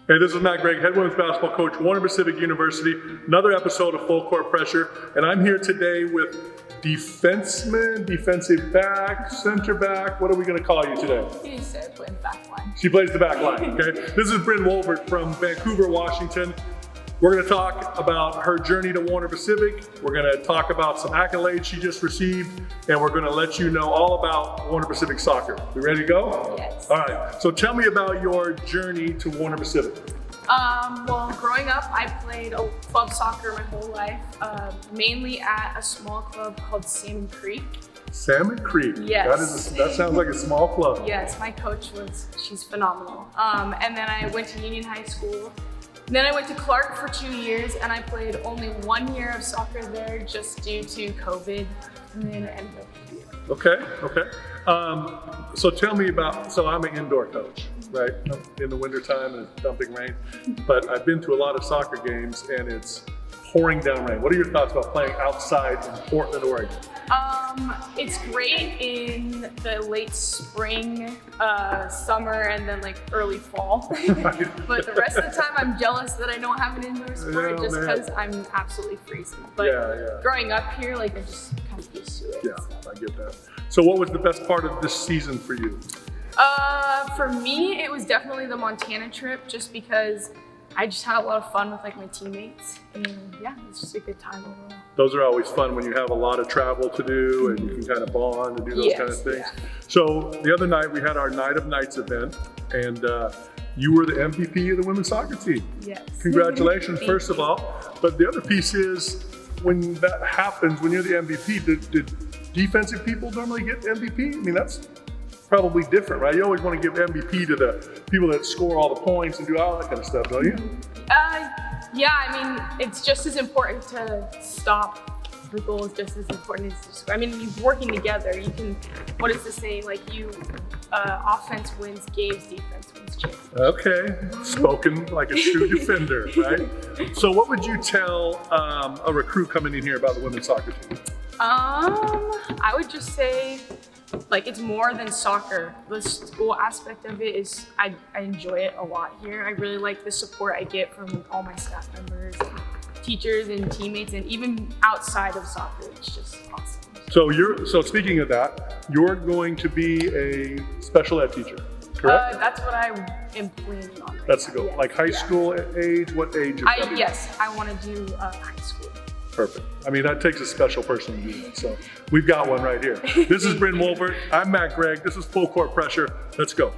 Hey, this is Matt Gregg, head women's basketball coach, Warner Pacific University. Another episode of Full Court Pressure, and I'm here today with defenseman, defensive back, center back. What are we going to call you today? You said playing the back line. She plays the back line, okay? This is Brin Wolvert from Vancouver, Washington. We're going to talk about her journey to Warner Pacific. We're going to talk about some accolades she just received, and we're going to let you know all about Warner Pacific soccer. We ready to go? Yes. All right. So tell me about your journey to Warner Pacific. Well, growing up, I played club soccer my whole life, mainly at a small club called Salmon Creek. Salmon Creek. Yes. That sounds like a small club. Yes, my coach she's phenomenal. And then I went to Union High School. And then I went to Clark for 2 years, and I played only 1 year of soccer there just due to COVID, and then ended up here. Okay. So tell me about, so I'm an indoor coach, right? In the wintertime and it's dumping rain, but I've been to a lot of soccer games and it's pouring down rain. What are your thoughts about playing outside in Portland, Oregon? It's great in the late spring, summer, and then like early fall. But the rest of the time, I'm jealous that I don't have an indoor sport just because I'm absolutely freezing. But growing up here, like I'm just kind of used to it. Yeah, so. I get that. So what was the best part of this season for you? For me, it was definitely the Montana trip, just because I just had a lot of fun with like my teammates, and yeah, it's just a good time overall. Those are always fun when you have a lot of travel to do and you can kind of bond and do those kind of things. Yeah. So the other night we had our Night of Nights event, and you were the MVP of the women's soccer team. Yes. Congratulations, first of all. But the other piece is, when that happens, when you're the MVP, did defensive people normally get MVP? I mean, that's probably different, right? You always want to give MVP to the people that score all the points and do all that kind of stuff, don't you? Yeah, I mean, it's just as important to stop the goal is just as important as to score. I mean, you're working together. You can, what is the saying? Like offense wins games, defense wins championships. Okay, spoken like a true defender, right? So what would you tell a recruit coming in here about the women's soccer team? I would just say, like, it's more than soccer. The school aspect of it is, I enjoy it a lot here. I really like the support I get from all my staff members, and teachers and teammates, and even outside of soccer, it's just awesome. So speaking of that, you're going to be a special ed teacher, correct? That's what I am planning on. That's the goal. Yes. Like high school age, what age is that? Yes, I want to do high school. Perfect. I mean, that takes a special person to do that. So we've got one right here. This is Brin Wolvert. I'm Matt Gregg. This is Full Court Pressure. Let's go.